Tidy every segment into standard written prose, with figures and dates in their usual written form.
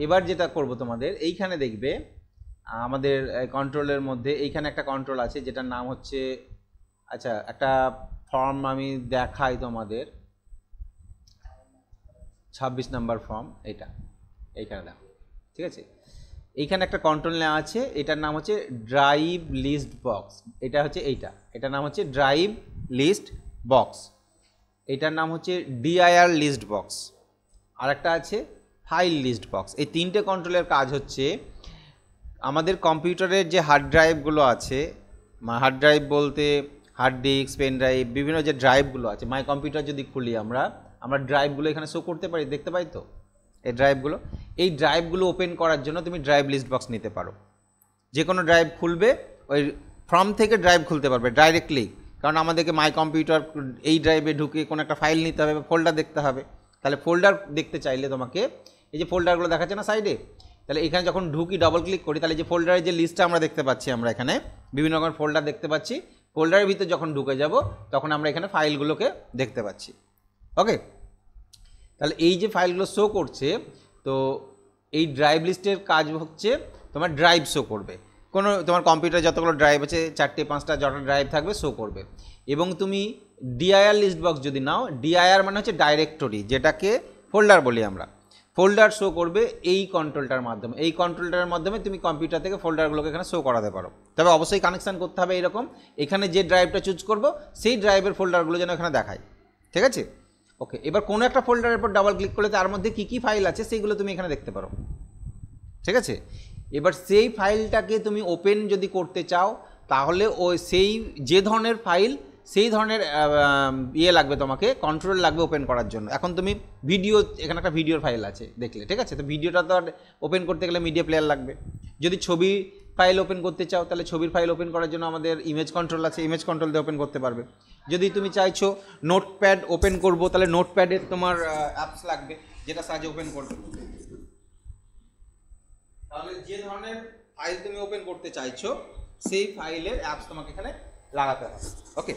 এবার যেটা করব তোমাদের এইখানে দেখবে আমাদের কন্ট্রোলের মধ্যে এইখানে একটা কন্ট্রোল আছে যেটার নাম হচ্ছে, আচ্ছা একটা ফর্ম আমি দেখাই তোমাদের, 26 নাম্বার ফর্ম, এইখানে দেখো, ঠিক আছে। এইখানে একটা কন্ট্রোল নেওয়া আছে, এটার নাম হচ্ছে ড্রাইভ লিস্ট বক্স। এটা হচ্ছে এটার নাম হচ্ছে ড্রাইভ লিস্ট বক্স। এটার নাম হচ্ছে ডিআইআর লিস্ট বক্স। আর একটা আছে ফাইল লিস্ট বক্স। এই তিনটে কন্ট্রোলের কাজ হচ্ছে আমাদের কম্পিউটারের যে হার্ড ড্রাইভগুলো আছে, হার্ড ড্রাইভ বলতে হার্ড ডিস্ক, পেন ড্রাইভ, বিভিন্ন যে ড্রাইভগুলো আছে, মাই কম্পিউটার যদি খুলি আমরা ড্রাইভগুলো এখানে শো করতে পারি, দেখতে পাই তো এই ড্রাইভগুলো ওপেন করার জন্য তুমি ড্রাইভ লিস্ট বক্স নিতে পারো। যে কোনো ড্রাইভ খুলবে ওই ফর্ম থেকে ড্রাইভ খুলতে পারবে ডাইরেক্টলি, কারণ আমাদেরকে মাই কম্পিউটার এই ড্রাইভে ঢুকে কোনো একটা ফাইল নিতে হবে, ফোল্ডার দেখতে হবে। তাহলে ফোল্ডার দেখতে চাইলে তোমাকে এই যে ফোল্ডারগুলো দেখাচ্ছে না সাইডে, তাহলে এখানে যখন ঢুকি ডবল ক্লিক করি, তাহলে যে ফোল্ডারের যে লিস্টটা আমরা দেখতে পাচ্ছি, আমরা এখানে বিভিন্ন রকমের ফোল্ডার দেখতে পাচ্ছি। ফোল্ডারের ভিতরে যখন ঢুকে যাব তখন আমরা এখানে ফাইলগুলোকে দেখতে পাচ্ছি। ওকে, তাহলে এই যে ফাইলগুলো শো করছে, তো এই ড্রাইভ লিস্টের কাজ হচ্ছে তোমার ড্রাইভ শো করবে। কোনো তোমার কম্পিউটারে যতগুলো ড্রাইভ আছে, 4টে 5টা যত ড্রাইভ থাকবে শো করবে। এবং তুমি ডিআইআর লিস্ট বক্স যদি নাও, ডিআইআর মানে হচ্ছে ডাইরেক্টরি, যেটাকে ফোল্ডার বলি আমরা। ফোল্ডার শো করবে এই কন্ট্রোলটার মাধ্যমে। এই কন্ট্রোলটার মাধ্যমে তুমি কম্পিউটার থেকে ফোল্ডারগুলোকে এখানে শো করাতে পারো। তবে অবশ্যই কানেকশান করতে হবে এরকম, এখানে যে ড্রাইভটা চুজ করবো সেই ড্রাইভের ফোল্ডারগুলো যেন এখানে দেখায়, ঠিক আছে। ওকে, এবার কোনো একটা ফোল্ডারের উপর ডাবল ক্লিক করলে তার মধ্যে কী কী ফাইল আছে সেইগুলো তুমি এখানে দেখতে পারো, ঠিক আছে। এবার সেই ফাইলটাকে তুমি ওপেন যদি করতে চাও, তাহলে সেই যে ধরনের ফাইল সেই ধরনের লাগবে, তোমাকে কন্ট্রোল লাগবে ওপেন করার জন্য। এখন তুমি ভিডিও, এখানে একটা ভিডিওর ফাইল আছে দেখলে, ঠিক আছে। তো ভিডিওটা তো আর ওপেন করতে গেলে মিডিয়া প্লেয়ার লাগবে। যদি ছবি ফাইল ওপেন করতে চাও, তাহলে ছবির ফাইল ওপেন করার জন্য আমাদের ইমেজ কন্ট্রোল আছে, ইমেজ কন্ট্রোল দিয়ে ওপেন করতে পারবে। যদি তুমি চাইছো নোটপ্যাড ওপেন করবো, তাহলে নোটপ্যাডের তোমার অ্যাপস লাগবে, যেটা সাহায্যে ওপেন করবে। তাহলে যে ধরনের ফাইল তুমি ওপেন করতে চাইছো সেই ফাইলের অ্যাপস তোমাকে এখানে লাগাতে হবে। ওকে,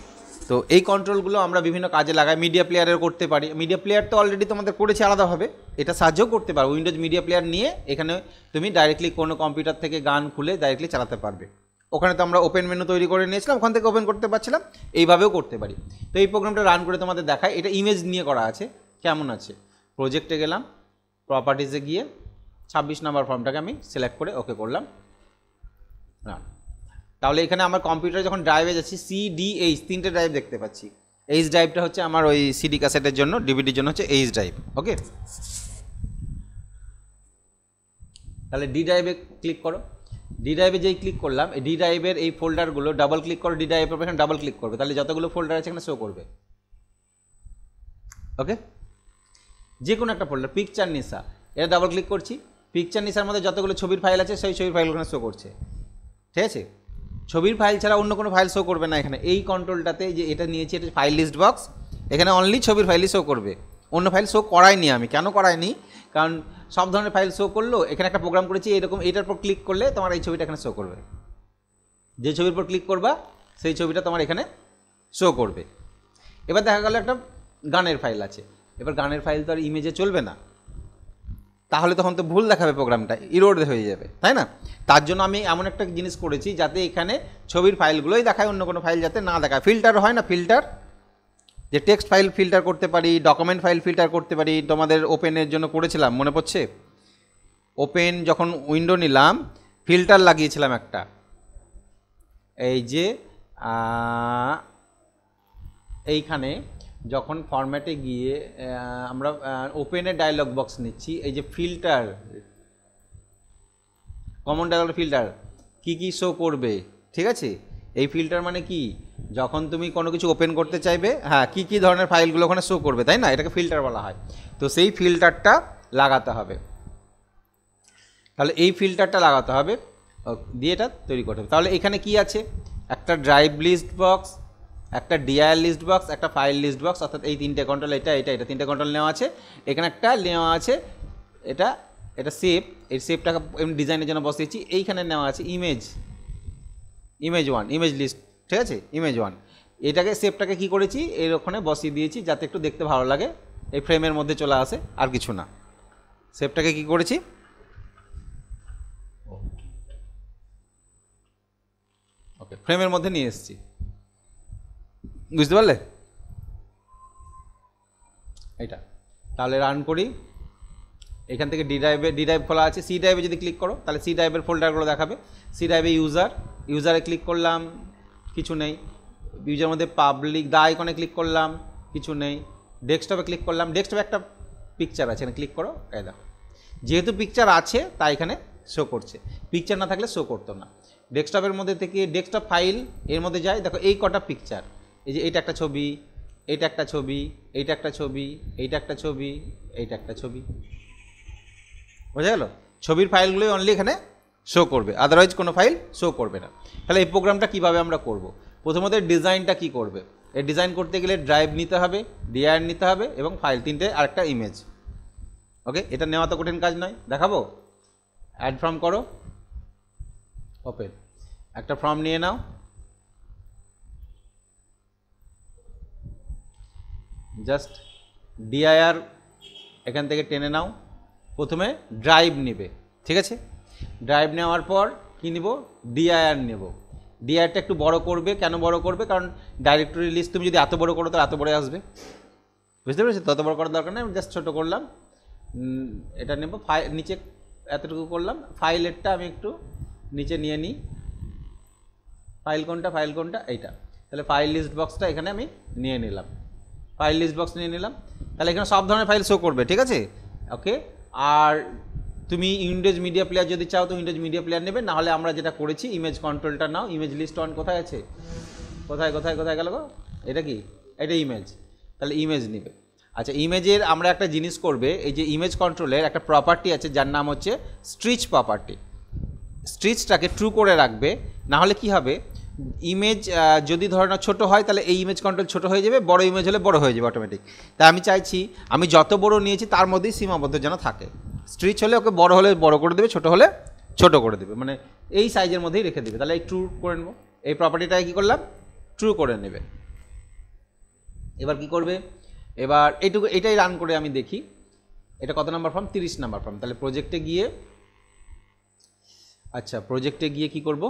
তো এই কন্ট্রোলগুলো আমরা বিভিন্ন কাজে লাগাই। মিডিয়া প্লেয়ারের করতে পারি। মিডিয়া প্লেয়ার তো অলরেডি তোমাদের করেছে আলাদাভাবে, এটা সাহায্যও করতে পারো। উইন্ডোজ মিডিয়া প্লেয়ার নিয়ে এখানে তুমি ডাইরেক্টলি কোনো কম্পিউটার থেকে গান খুলে ডাইরেক্টলি চালাতে পারবে। ওখানে তো আমরা ওপেন মেনু তৈরি করে নিয়েছিলাম, ওখান থেকে ওপেন করতে পারছিলাম, এইভাবেও করতে পারি। তো এই প্রোগ্রামটা রান করে তোমাদের দেখায়। এটা ইমেজ নিয়ে করা আছে, কেমন আছে। প্রজেক্টে গেলাম, প্রপার্টিসে গিয়ে 26 নাম্বার ফর্মটাকে আমি সিলেক্ট করে ওকে করলাম, রান। তাহলে এখানে আমার কম্পিউটারে যখন ড্রাইভে যাচ্ছি, CDH 3টে ড্রাইভ দেখতে পাচ্ছি। এইচ ড্রাইভটা হচ্ছে আমার ওই সিডি ক্যাসেটের জন্য, ডিভিডির জন্য হচ্ছে এইচ ড্রাইভ। ওকে, তাহলে ডি ড্রাইভে ক্লিক করো। ডি ড্রাইভে যেই ক্লিক করলাম, এই ডি ড্রাইভের এই ফোল্ডারগুলো ডাবল ক্লিক করো। ডি ড্রাইভের উপর এখানে ডাবল ক্লিক করবে, তাহলে যতগুলো ফোল্ডার আছে এখানে শো করবে। ওকে, যে কোনো একটা ফোল্ডার, পিকচার নিসা, এটা ডাবল ক্লিক করছি। পিকচার নিসার মধ্যে যতগুলো ছবির ফাইল আছে সেই ছবির ফাইল ওখানে শো করছে, ঠিক আছে। ছবির ফাইল ছাড়া অন্য কোনো ফাইল শো করবে না এখানে। এই কন্ট্রোলটাতে যে এটা নিয়েছি, এটা ফাইল লিস্ট বক্স, এখানে অনলি ছবির ফাইলই শো করবে, অন্য ফাইল শো করাইনি আমি। কেন করাইনি? কারণ সব ধরনের ফাইল শো করলো, এখানে একটা প্রোগ্রাম করেছি এরকম, এটার উপর ক্লিক করলে তোমার এই ছবিটা এখানে শো করবে। যে ছবির উপর ক্লিক করবা সেই ছবিটা তোমার এখানে শো করবে। এবার দেখা গেল একটা গানের ফাইল আছে, এবার গানের ফাইল তো আর ইমেজে চলবে না, তাহলে তখন তো ভুল দেখাবে, প্রোগ্রামটা ইরোড হয়ে যাবে, তাই না। তার জন্য আমি এমন একটা জিনিস করেছি যাতে এখানে ছবির ফাইলগুলোই দেখায়, অন্য কোনো ফাইল যাতে না দেখায়। ফিল্টার হয় না, ফিল্টার, যে টেক্সট ফাইল ফিল্টার করতে পারি, ডকুমেন্ট ফাইল ফিল্টার করতে পারি, তোমাদের ওপেনের জন্য করেছিলাম মনে পড়ছে। ওপেন যখন উইন্ডো নিলাম, ফিল্টার লাগিয়েছিলাম একটা, এই যে এইখানে যখন ফরম্যাটে গিয়ে আমরা ওপেনের ডায়লগ বক্স নিচ্ছি, এই যে ফিল্টার, কমন ডায়লগ ফিল্টার কি কি শো করবে, ঠিক আছে। এই ফিল্টার মানে কি, যখন তুমি কোনো কিছু ওপেন করতে চাইবে, হ্যাঁ, কি কি ধরনের ফাইলগুলো ওখানে শো করবে, তাই না, এটাকে ফিল্টার বলা হয়। তো সেই ফিল্টারটা লাগাতে হবে। তাহলে এই ফিল্টারটা লাগাতে হবে, দিয়ে এটা তৈরি করতে হবে। তাহলে এখানে কি আছে, একটা ড্রাইভ লিস্ট বক্স, একটা ডিআইআর লিস্ট বক্স, একটা ফাইল লিস্ট বক্স, অর্থাৎ এই তিনটে কন্ট্রোল, এটা 3টে কন্ট্রোল নেওয়া আছে। এখানে একটা নেওয়া আছে এটা সেভ, এই সেভটাকে এমনি ডিজাইনের জন্য বসিয়েছি। এইখানে নেওয়া আছে ইমেজ 1, ইমেজ লিস্ট, ঠিক আছে, ইমেজ 1। এটাকে সেভটাকে কী করেছি, এর ওখানে বসিয়ে দিয়েছি যাতে একটু দেখতে ভালো লাগে, এই ফ্রেমের মধ্যে চলে আসে, আর কিছু না। সেভটাকে কী করেছি, ফ্রেমের মধ্যে নিয়ে এসেছি, বুঝতে পারলে? এটা তাহলে রান করি, এখান থেকে ডি ড্রাইভ খোলা আছে, সি ড্রাইভে যদি ক্লিক করো তাহলে সি ড্রাইভের ফোল্ডারগুলো দেখাবে। সি ড্রাইভে ইউজারে ক্লিক করলাম, কিছু নেই। ইউজারের মধ্যে পাবলিক দা আইকনে ক্লিক করলাম, কিছু নেই। ডেস্কটপে ক্লিক করলাম, ডেস্কটপে একটা পিকচার আছে, এখানে ক্লিক করো, এই দেখো যেহেতু পিকচার আছে তাই এখানে শো করছে, পিকচার না থাকলে শো করতো না। ডেস্কটপের মধ্যে থেকে ডেস্কটপ ফাইল এর মধ্যে যাই, দেখো এই কটা পিকচার, এই যে এইটা একটা ছবি, এইটা একটা ছবি, এইটা একটা ছবি, এইটা একটা ছবি, এইটা একটা ছবি, বোঝা গেল? ছবির ফাইলগুলোই অনলি এখানে শো করবে, আদারওয়াইজ কোনো ফাইল শো করবে না। তাহলে এই প্রোগ্রামটা কীভাবে আমরা করব? প্রথমত ডিজাইনটা কি করবে, এই ডিজাইন করতে গেলে ড্রাইভ নিতে হবে, ডিআর নিতে হবে এবং ফাইল তিনটে, আর একটা ইমেজ। ওকে, এটা নেওয়া তো কঠিন কাজ নয়, দেখাবো। অ্যাড ফর্ম করো, ওপেন, একটা ফর্ম নিয়ে নাও, জাস্ট ডিআইআর এখান থেকে টেনে নাও। প্রথমে ড্রাইভ নেবে, ঠিক আছে? ড্রাইভ নেওয়ার পর কী নিব? ডিআইআর নেব। ডিআইআরটা একটু বড় করবে, কেন বড় করবে? কারণ ডাইরেক্টরি লিস্ট তুমি যদি এত বড় করো তাহলে এত বড় আসবে, বুঝতে পেরেছি? তত বড় করার দরকার নেই, আমি জাস্ট ছোটো করলাম। এটা নেব, ফাইল নিচে এতটুকু করলাম, ফাইলেরটা আমি একটু নিচে নিয়ে নিই। ফাইল কোনটা? ফাইল কোনটা? এইটা। তাহলে ফাইল লিস্ট বক্সটা এখানে আমি নিয়ে নিলাম, ফাইল লিস্ট বক্স নিয়ে নিলাম। তাহলে এখানে সব ধরনের ফাইল শো করবে, ঠিক আছে? ওকে, আর তুমি উইন্ডোজ মিডিয়া প্লেয়ার যদি চাও তো উইন্ডোজ মিডিয়া প্লেয়ার নেবে, নাহলে আমরা যেটা করেছি ইমেজ কন্ট্রোলটা নাও। ইমেজ লিস্ট অন কোথায় আছে? কোথায় কোথায় কোথায় গেল গো? এটা কি? এটা ইমেজ, তাহলে ইমেজ নেবে। আচ্ছা, ইমেজের আমরা একটা জিনিস করবে, এই যে ইমেজ কন্ট্রোলের একটা প্রপার্টি আছে যার নাম হচ্ছে স্ট্রিচ প্রপার্টি। স্ট্রিচটাকে ট্রু করে রাখবে, না হলে কী হবে, ইমেজ যদি ধরো না ছোটো হয় তাহলে এই ইমেজ কন্ট্রোল ছোটো হয়ে যাবে, বড় ইমেজ হলে বড় হয়ে যাবে অটোমেটিক। তাই আমি চাইছি আমি যত বড় নিয়েছি তার মধ্যেই সীমাবদ্ধ যেন থাকে। স্ট্রিচ হলে ওকে বড় হলে বড় করে দেবে, ছোটো হলে ছোটো করে দেবে, মানে এই সাইজের মধ্যেই রেখে দেবে। তাহলে এই ট্রু করে নেবো, এই প্রপার্টিটাকে কী করলাম? ট্রু করে নেবে। এবার কি করবে? এবার এটাই রান করে আমি দেখি এটা কত নাম্বার ফর্ম? 30 number form. তাহলে প্রজেক্টে গিয়ে, আচ্ছা প্রজেক্টে গিয়ে কি করব?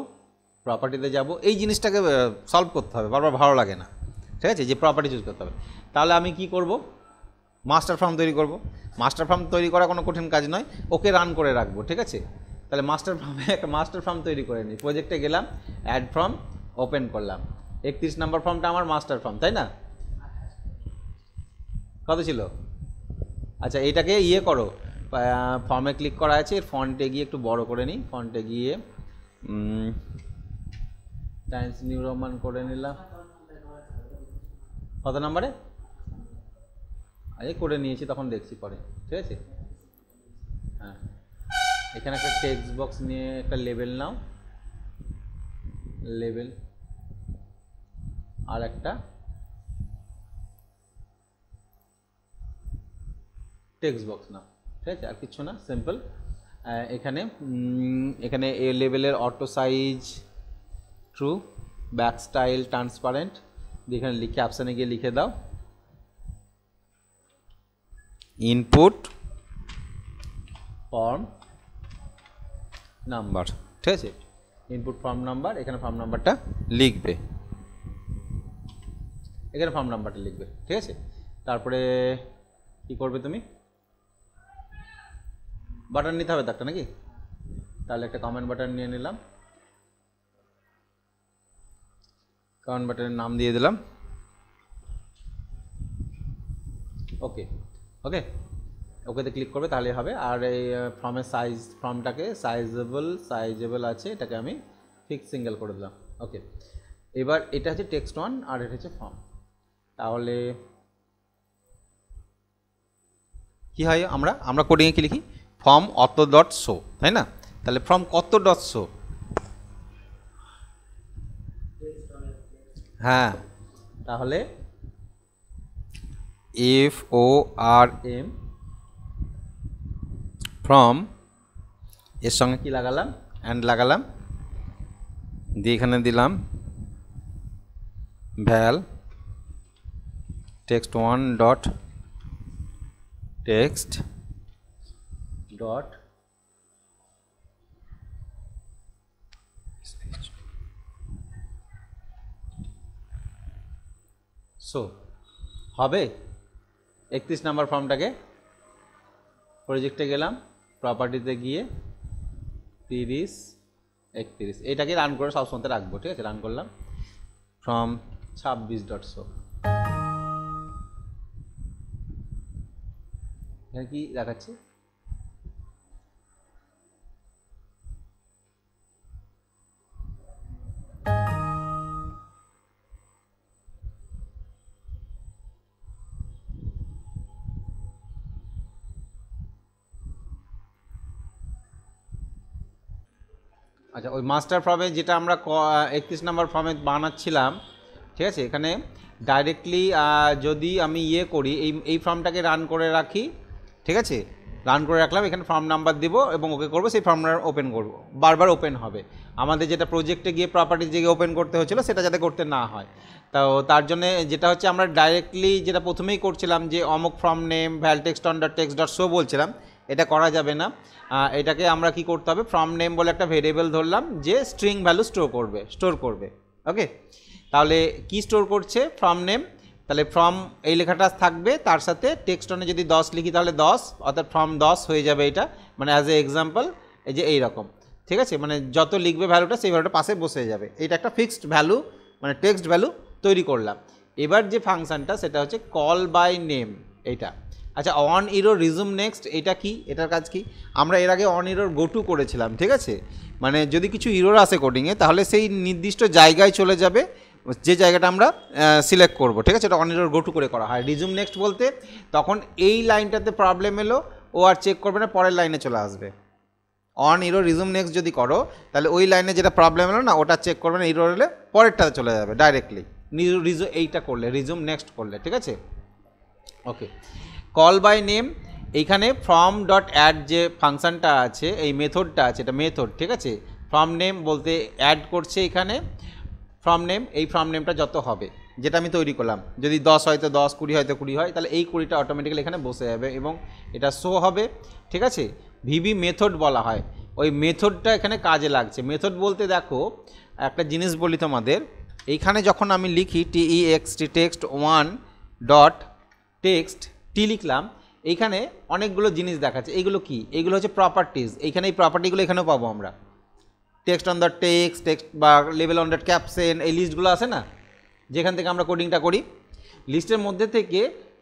প্রপার্টিতে যাব। এই জিনিসটাকে সলভ করতে হবে, বারবার ভালো লাগে না, ঠিক আছে? যে প্রপার্টি চুজ করতে হবে। তাহলে আমি কি করব? মাস্টার ফর্ম তৈরি করব। মাস্টার ফর্ম তৈরি করা কোনো কঠিন কাজ নয়, ওকে রান করে রাখবো, ঠিক আছে? তাহলে মাস্টার ফর্মে একটা মাস্টার ফর্ম তৈরি করে নিই। প্রজেক্টে গেলাম, অ্যাড ফর্ম, ওপেন করলাম। 31 নাম্বার ফর্মটা আমার মাস্টার ফর্ম, তাই না? কত ছিল? আচ্ছা, এইটাকে ইয়ে করো, ফর্মে ক্লিক করা আছে, ফন্টে গিয়ে একটু বড় করে নিই। ফন্টে গিয়ে টাইমস নিউ রোমান করে নিলাম। কত নাম্বারে? আরে করে নিয়েছি, তখন দেখছি পরে, ঠিক আছে? হ্যাঁ, এখানে একটা টেক্সট বক্স নিয়ে একটা লেবেল নাও, লেবেল, আর একটা টেক্সট বক্স নাও, ঠিক আছে? আর কিছু না, সিম্পল। এখানে এখানে এ লেভেলের auto size true, back style transparent, এখানে লিখে অপশানে গিয়ে লিখে দাও ইনপুট ফর্ম নাম্বার, ঠিক আছে? ইনপুট ফর্ম নাম্বার, এখানে ফর্ম নাম্বারটা লিখবে, এখানে ফর্ম নাম্বারটা লিখবে, ঠিক আছে? তারপরে কি করবে তুমি? বাটন নিতে হবে তো একটা, নাকি? তাহলে একটা কমেন্ট বাটন নিয়ে নিলাম, কমেন্ট বাটনের নাম দিয়ে দিলাম, ওকে। ওকে, ওকেতে ক্লিক করবে, তাহলে হবে। আর এই ফর্মের সাইজ, ফর্মটাকে সাইজেবল আছে, এটাকে আমি ফিক্স সিঙ্গেল করে দিলাম, ওকে। এবার এটা হচ্ছে টেক্সট 1 আর এটা হচ্ছে ফর্ম। তাহলে কি হয়? আমরা কোডিংয়ে কি লিখি? ফর্ম অত ডট শো, তাই না? তাহলে ফর্ম কত ডট শো? হ্যাঁ, তাহলে FORM ফর্ম, এর সঙ্গে কি লাগালাম? অ্যান্ড লাগালাম, দিয়ে এখানে দিলাম val text 1 dot text dot show হবে। 31 নাম্বার ফর্মটাকে প্রজেক্টে গেলাম, প্রপার্টিতে গিয়ে 30 31 এটাকে রান করে সবসময় রাখবো, ঠিক আছে। রান করলাম ফ্রম 26.show, এখানে কি দেখাচ্ছে? আচ্ছা, ওই মাস্টার ফর্মে যেটা আমরা 31 নাম্বার ফর্মে বানাচ্ছিলাম, ঠিক আছে, এখানে ডাইরেক্টলি যদি আমি করি, এই ফর্মটাকে রান করে রাখি, ঠিক আছে, রান করে রাখলাম, এখানে ফর্ম নাম্বার দিব এবং ওকে করবো, সেই ফর্মটা ওপেন করব, বারবার ওপেন হবে। আমাদের যেটা প্রজেক্টে গিয়ে প্রপার্টি যে ওপেন করতে হচ্ছিলো সেটা যাতে করতে না হয়, তো তার জন্য যেটা হচ্ছে আমরা ডাইরেক্টলি যেটা প্রথমেই করছিলাম যে অমুক ফর্ম নেম val_text_on_text.show বলছিলাম, এটা করা যাবে না। এটাকে আমরা কি করতে হবে, ফর্ম নেম বলে একটা ভেরিয়েবল ধরলাম যে স্ট্রিং ভ্যালু স্টোর করবে। ওকে, তাহলে কি স্টোর করছে? Form name. তাহলে ফর্ম এই লেখাটা থাকবে, তার সাথে টেক্সট অনে যদি 10 লিখি তাহলে 10, অর্থাৎ ফর্ম 10 হয়ে যাবে এটা, মানে অ্যাজ এ এক্সাম্পল এই যে এইরকম, ঠিক আছে, মানে যত লিখবে ভ্যালুটা সেই ভ্যালুটা পাশে বসে যাবে। এটা একটা ফিক্সড ভ্যালু, মানে টেক্সট ভ্যালু তৈরি করলাম। এবার যে ফাংশনটা সেটা হচ্ছে কল বাই নেম, এইটা। আচ্ছা, অন ইরো রিজুম নেক্সট, এটা কি? এটার কাজ কি? আমরা এর আগে অন ইরোর গো টু করেছিলাম, ঠিক আছে, মানে যদি কিছু ইরোর আসে কোডিংয়ে তাহলে সেই নির্দিষ্ট জায়গায় চলে যাবে, যে জায়গাটা আমরা সিলেক্ট করব, ঠিক আছে, এটা অন ইরোর গো টু করে করা হয়। রিজুম নেক্সট বলতে তখন এই লাইনটাতে প্রবলেম এলো, ও আর চেক করবে না, পরের লাইনে চলে আসবে। অন ইরো রিজুম নেক্সট যদি করো তাহলে ওই লাইনে যেটা প্রবলেম এলো না ওটা চেক করবে না, ইরো হলে পরেরটাতে চলে যাবে ডাইরেক্টলি, এইটা করলে, রিজুম নেক্সট করলে, ঠিক আছে। ওকে, কল বাই নেম, এইখানে ফর্ম ডট অ্যাড যে ফাংশনটা আছে, এই মেথডটা আছে, এটা মেথড, ঠিক আছে। ফর্ম নেম বলতে অ্যাড করছে এখানে ফর্ম নেম, এই ফর্ম নেমটা যত হবে যেটা আমি তৈরি করলাম, যদি 10 হয়তো 10, 20 হয়তো 20 হয়, তাহলে এই 20টা অটোমেটিক্যালি এখানে বসে যাবে এবং এটা শো হবে, ঠিক আছে। ভিবি মেথড বলা হয়, ওই মেথডটা এখানে কাজে লাগছে। মেথড বলতে দেখো একটা জিনিস বলি তোমাদের, এইখানে যখন আমি লিখি text1 ডট টেক্সট টি লিখলাম, এইখানে অনেকগুলো জিনিস দেখাচ্ছে। এইগুলো কি? এইগুলো হচ্ছে প্রপার্টিজ। এইখানে এই প্রপার্টিগুলো এখানেও পাবো আমরা, টেক্সট অন দ্য টেক্সট বা লেভেল অন দ্য ক্যাপশন, এই লিস্টগুলো আছে না, যেখান থেকে আমরা কোডিংটা করি। লিস্টের মধ্যে থেকে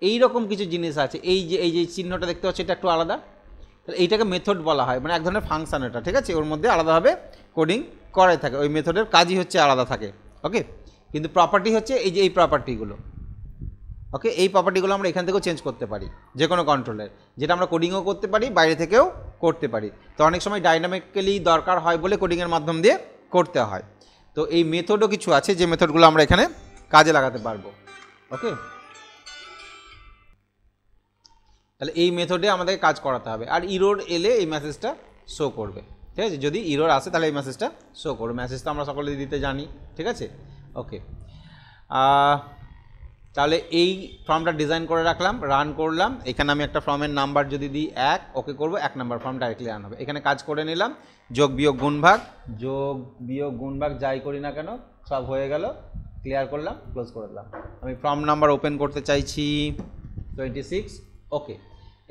এই রকম কিছু জিনিস আছে, এই যে চিহ্নটা দেখতে পাচ্ছি, এটা একটু আলাদা, তাহলে এইটাকে মেথড বলা হয়, মানে এক ধরনের ফাংশন এটা, ঠিক আছে। ওর মধ্যে আলাদাভাবে কোডিং করাই থাকে, ওই মেথডের কাজই হচ্ছে আলাদা থাকে। ওকে, কিন্তু প্রপার্টি হচ্ছে এই যে এই প্রপার্টিগুলো। ওকে, এই প্রপার্টিগুলো আমরা এখান থেকেও চেঞ্জ করতে পারি, যে কোনো কন্ট্রোলের, যেটা আমরা কোডিংও করতে পারি, বাইরে থেকেও করতে পারি। তো অনেক সময় ডাইনামিক্যালি দরকার হয় বলে কোডিংয়ের মাধ্যম দিয়ে করতে হয়। তো এই মেথডও কিছু আছে যে মেথডগুলো আমরা এখানে কাজে লাগাতে পারবো। ওকে, তাহলে এই মেথডে আমাদের কাজ করাতে হবে। আর ইরোর এলে এই মেসেজটা শো করবে, ঠিক আছে। যদি ইরোর আসে তাহলে এই মেসেজটা শো করবে। মেসেজ তো আমরা সকলে দিতে জানি, ঠিক আছে। ওকে, তাহলে এই ফর্মটা ডিজাইন করে রাখলাম, রান করলাম। এখানে আমি একটা ফর্মের নাম্বার যদি দিই 1, ওকে করবো, 1 নাম্বার ফর্ম ডাইরেক্টলি রান হবে। এখানে কাজ করে নিলাম, যোগ বিয়োগ গুণ ভাগ যাই করি না কেন সব হয়ে গেল, ক্লিয়ার করলাম, ক্লোজ করে দিলাম। আমি ফর্ম নাম্বার ওপেন করতে চাইছি 26। ওকে,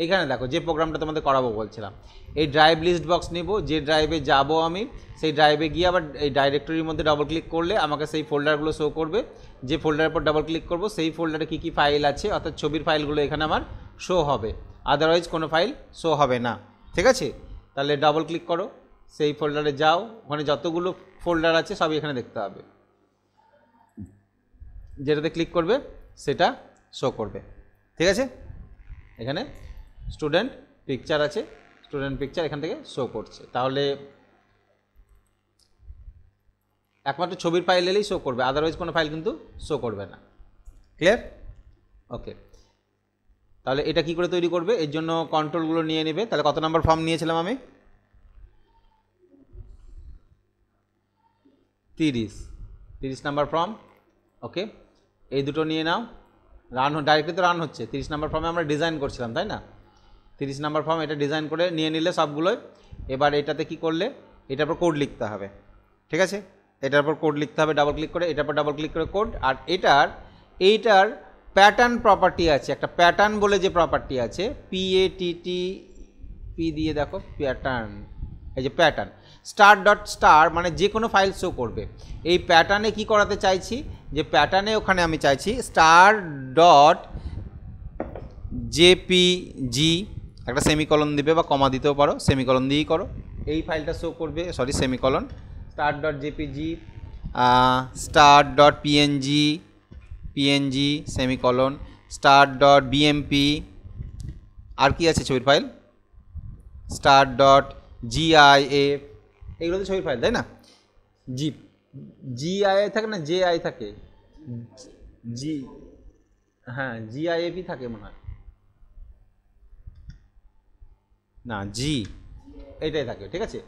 এইখানে দেখো যে প্রোগ্রামটা তোমাদের করাবো বলছিলাম, এই ড্রাইভ লিস্ট বক্স নেব, যে ড্রাইভে যাব আমি সেই ড্রাইভে গিয়ে আবার এই ডাইরেক্টরির মধ্যে ডাবল ক্লিক করলে আমাকে সেই ফোল্ডারগুলো শো করবে। যে ফোল্ডারের উপর ডাবল ক্লিক করব সেই ফোল্ডারে কী কী ফাইল আছে, অর্থাৎ ছবির ফাইলগুলো এখানে আমার শো হবে, আদারওয়াইজ কোনো ফাইল শো হবে না, ঠিক আছে। তাহলে ডাবল ক্লিক করো, সেই ফোল্ডারে যাও, ওখানে যতগুলো ফোল্ডার আছে সবই এখানে দেখতে হবে, যেটাতে ক্লিক করবে সেটা শো করবে, ঠিক আছে। এখানে স্টুডেন্ট পিকচার আছে, স্টুডেন্ট পিকচার এখান থেকে শো করছে। তাহলে একমাত্র ছবির ফাইল এলেই শো করবে, আদারওয়াইজ কোনো ফাইল কিন্তু শো করবে না। ক্লিয়ার? ওকে, তাহলে এটা কি করে তৈরি করবে, এর জন্য কন্ট্রোলগুলো নিয়ে নেবে। তাহলে কত নাম্বার ফর্ম নিয়েছিলাম আমি? 30 নাম্বার ফর্ম। ওকে, এই দুটো নিয়ে নাও, রান ডাইরেক্টলি তো রান হচ্ছে। 30 নাম্বার ফর্মে আমরা ডিজাইন করছিলাম, তাই না? 30 নাম্বার ফর্ম এটা ডিজাইন করে নিয়ে নিলে সবগুলোই। এবার এটাতে কি করলে, এটার উপর কোড লিখতে হবে, ঠিক আছে। এটার উপর কোড লিখতে হবে ডাবল ক্লিক করে, এটার উপর ডাবল ক্লিক করে কোড। আর এইটার প্যাটার্ন প্রপার্টি আছে, একটা প্যাটার্ন বলে যে প্রপার্টি আছে, পি দিয়ে দেখো প্যাটার্ন, এই যে প্যাটার্ন স্টার ডট স্টার মানে যে কোনো ফাইল শো করবে। এই প্যাটার্নে কি করাতে চাইছি, যে প্যাটার্নে ওখানে আমি চাইছি স্টার ডট জেপিজি, একটা সেমিকলন দিবে বা কমা দিতেও পারো, সেমিকলন দিয়েই করো, এই ফাইলটা শো করবে, sorry semicolon, star dot JPG, star dot PNG semicolon, star dot BMP, আর কি আছে ছবির ফাইল, স্টার ডট জিআইএফ, এগুলো তো ছবির ফাইল তাই না। জিআইএ থাকে না, জেআই থাকে, জি, হ্যাঁ জিআইএফই থাকে মনে হয়, না জি এইটাই থাকে, ঠিক আছে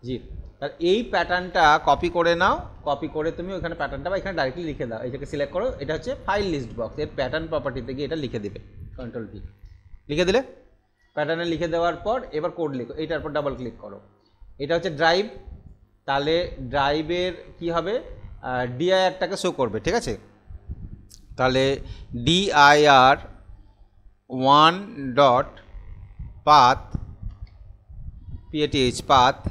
জি। আর এই প্যাটার্নটা কপি করে নাও, কপি করে তুমি ওইখানে প্যাটার্নটা বা এখানে ডাইরেক্টলি লিখে দাও, এটাকে সিলেক্ট করো, এটা হচ্ছে ফাইল লিস্ট বক্স, এর প্যাটার্ন প্রপার্টিতে গিয়ে এটা লিখে দেবে, কন্ট্রোল ভি লিখে দিলে, প্যাটার্নে লিখে দেওয়ার পর এবার কোড লিখো, এইটার পর ডাবল ক্লিক করো, এটা হচ্ছে ড্রাইভ, তাহলে ড্রাইভের কি হবে, ডিআইআরটাকে শো করবে, ঠিক আছে। তাহলে DIR 1 dot path path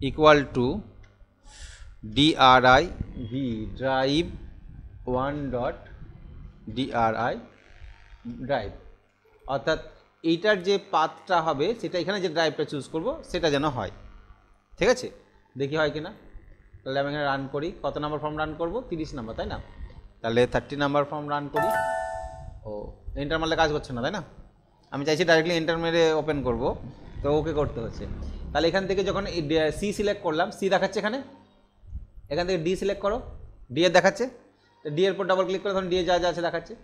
equal to driv drive 1 dot dri drive, অর্থাৎ এইটার যে পাথটা হবে সেটা এখানে যে ড্রাইভটা চুজ করব সেটা যেন হয়, ঠিক আছে। দেখি হয় কিনা, তাহলে আমি এখানে রান করি, কত নাম্বার ফর্ম রান করব, 30 নাম্বার তাই না, তাহলে 30 নাম্বার ফর্ম রান করি। ও এন্টার মারলে কাজ করছে না তাই না, আমি চাইছি ডাইরেক্টলি এন্টার মেরে ওপেন করব, তো ওকে করতে হচ্ছে। তাহলে এখান থেকে যখন সি সিলেক্ট করলাম, সি দেখাচ্ছে এখানে, এখান থেকে ডি সিলেক্ট করো, ডি এর দেখাচ্ছে, ডি এর পর ডাবল ক্লিক করে তখন ডি এ যা যা আছে দেখাচ্ছে।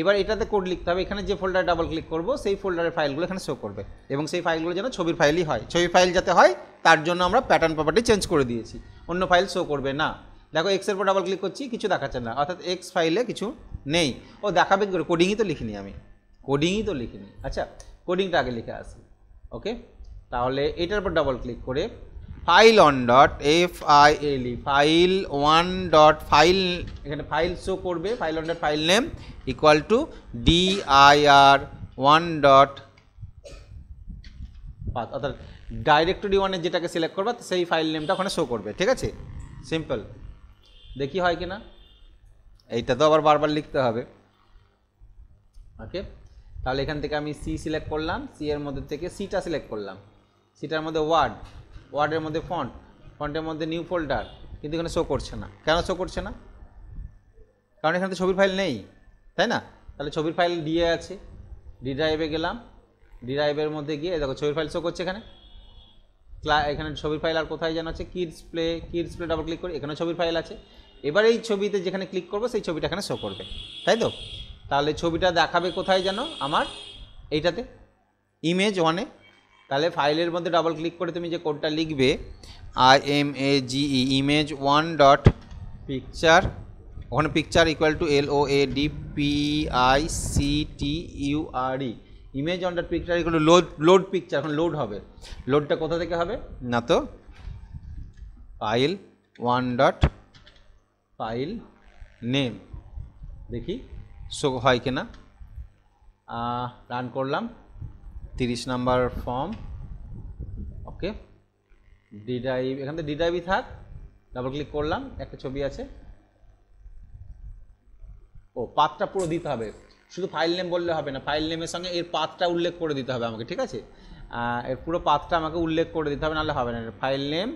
এবার এটাতে কোড লিখতে হবে, এখানে যে ফোল্ডারে ডাবল ক্লিক করবো সেই ফোল্ডারের ফাইলগুলো এখানে শো করবে, এবং সেই ফাইলগুলো যেন ছবির ফাইলই হয়, ছবির ফাইল যাতে হয় তার জন্য আমরা প্যাটার্ন প্রপার্টি চেঞ্জ করে দিয়েছি, অন্য ফাইল শো করবে না। দেখো এক্সের পর ডাবল ক্লিক করছি, কিছু দেখাচ্ছে না, অর্থাৎ এক্স ফাইলে কিছু নেই, ও দেখাবে কি করে, কোডিংই তো লিখিনি আমি, কোডিংই তো লিখিনি, আচ্ছা কোডিংটা আগে লিখে আসি, ওকে। তাহলে এটার পর ডাবল ক্লিক করে ফাইল অন ডট ফাইলে ফাইল 1 ডট ফাইল, এখানে ফাইল শো করবে, file on dot file name equal to dir 1 dot path, অর্থাৎ ডাইরেক্টরি 1-এর যেটাকে সিলেক্ট করবা সেই ফাইল নেমটা ওখানে শো করবে, ঠিক আছে, সিম্পল। দেখি হয় কিনা, এইটা তো আবার বারবার লিখতে হবে, ওকে। তাহলে এখান থেকে আমি সি সিলেক্ট করলাম, সি এর মধ্যে থেকে সিটা সিলেক্ট করলাম, সিটার মধ্যে ওয়ার্ডের মধ্যে ফন্টের মধ্যে নিউ ফোল্ডার, কিন্তু এখানে শো করছে না, কেন শো করছে না, কারণ এখানে তো ছবির ফাইল নেই তাই না। তাহলে ছবির ফাইল দিয়ে আছে, ডি ড্রাইভে গেলাম, ডি ড্রাইভের মধ্যে গিয়ে দেখো ছবির ফাইল শো করছে এখানে, এখানে ছবির ফাইল আর কোথায় যেন আছে, কিডস প্লে ডাবল ক্লিক করি, এখানে ছবির ফাইল আছে। এবার এই ছবিতে যেখানে ক্লিক করবো সেই ছবিটা এখানে শো করবে, তাই তো। তাহলে ছবিটা দেখাবে কোথায় যেন, আমার এইটাতে ইমেজ 1-এ। তাহলে ফাইলের মধ্যে ডাবল ক্লিক করে তুমি যে কোডটা লিখবে image ইমেজ 1 ডট পিকচার, ওখানে picture equal to LOADPICTURE, image 1 dot picture equal to load picture, এখন লোড হবে, লোডটা কোথা থেকে হবে না, তো ফাইল 1 ডট ফাইল নেম, দেখি শো হয় কিনা, রান করলাম, 30 নাম্বার ফর্ম, ওকে। ডি ড্রাইভ, এখান থেকে ডি ড্রাইভই থাক, ডাবল ক্লিক করলাম, একটা ছবি আছে, ও পাথটা পুরো দিতে হবে, শুধু ফাইল নেম বললে হবে না, ফাইল নেমের সঙ্গে এর পাথটা উল্লেখ করে দিতে হবে আমাকে, ঠিক আছে, এর পুরো পাথটা আমাকে উল্লেখ করে দিতে হবে, নাহলে হবে না। ফাইল নেম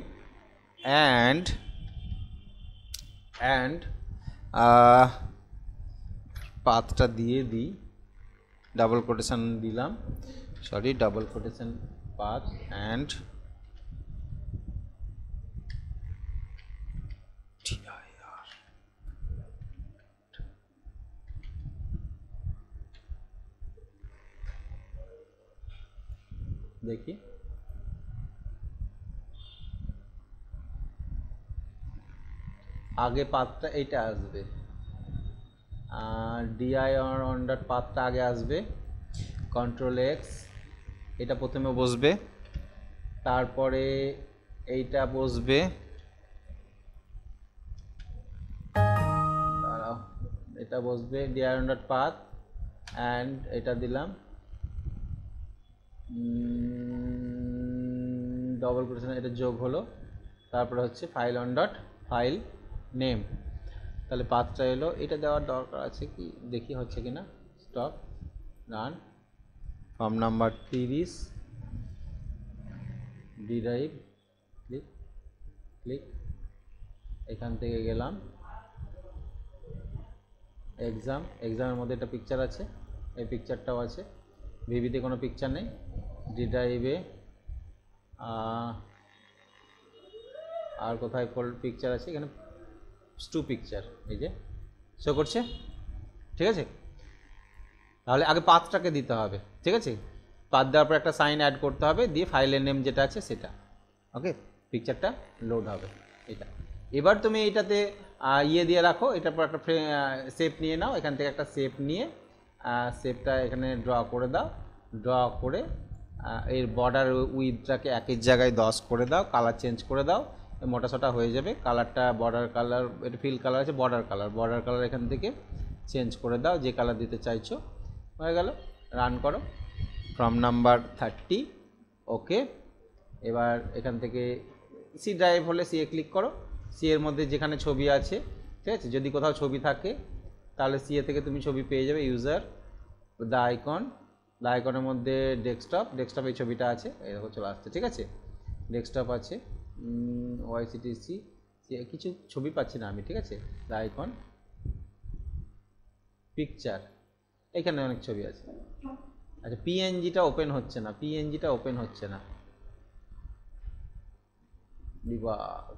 অ্যান্ড পাথটা দিয়ে দিই, ডাবল কোটেশন দিলাম, sorry double quotation path and দেখি আগে পাথটা এইটা আসবে, ডিআই অন ডট পাথটা আগে আসবে, কন্ট্রোল এক্স, এটা প্রথমে বসবে, তারপরে এইটা বসবে, এটা বসবে dir ডট পাথ অ্যান্ড এটা দিলাম ডবল কোটেশন, এটা যোগ হলো, তারপরে হচ্ছে file on dot file name, তাহলে পাথটা এলো। এটা দেওয়ার দরকার আছে কি, দেখি হচ্ছে কিনা। Stop, run, form number 30 derive, click click, এখান থেকে গেলাম এক্সামের মধ্যে একটা পিকচার আছে, এই পিকচারটাও আছে। ভিভিতে কোনো পিকচার নেই, ডিরাইভে আর কোথায় পিকচার আছে, এখানে টু পিকচার, এই যে শো করছে, ঠিক আছে। তাহলে আগে পাথটাকে দিতে হবে, ঠিক আছে। পাথ দেওয়ার পর একটা সাইন অ্যাড করতে হবে, দিয়ে ফাইলের নেম যেটা আছে সেটা, ওকে, পিকচারটা লোড হবে এটা। এবার তুমি এইটাতে ইয়ে দিয়ে রাখো, এটার পর একটা শেপ নিয়ে নাও, এখান থেকে একটা শেপ নিয়ে শেপটা এখানে ড্র করে দাও, ড্র করে এর বর্ডার উইথটাকে একের জায়গায় 10 করে দাও, কালার চেঞ্জ করে দাও, মোটা সোটা হয়ে যাবে। কালারটা বর্ডার কালার, এটা ফিল কালার আছে, বর্ডার কালার এখান থেকে চেঞ্জ করে দাও যে কালার দিতে চাইছো, হয়ে গেল। রান করো, ফর্ম নাম্বার 30, ওকে। এবার এখান থেকে সি ড্রাইভ হলে সি এ ক্লিক করো, সি এর মধ্যে যেখানে ছবি আছে, ঠিক আছে, যদি কোথাও ছবি থাকে তাহলে সি এ থেকে তুমি ছবি পেয়ে যাবে। ইউজার দ্য আইকনের মধ্যে ডেস্কটপ এই ছবিটা আছে, এরকম চলে আসছে, ঠিক আছে। ডেস্কটপ আছে, ওয়াইসিটিসি, কিছু ছবি পাচ্ছি না আমি, ঠিক আছে। দ্য আইকন, পিকচার, এখানে অনেক ছবি আছে। আচ্ছা, পিএনজিটা ওপেন হচ্ছে না, ডিবাগ,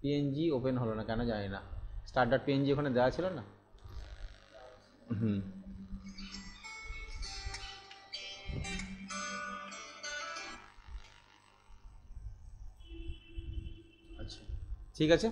পিএনজি ওপেন হলো না কেন জানি না। স্টার্ট ডট পিএনজি ওখানে দেওয়া ছিল না। আচ্ছা, ঠিক আছে।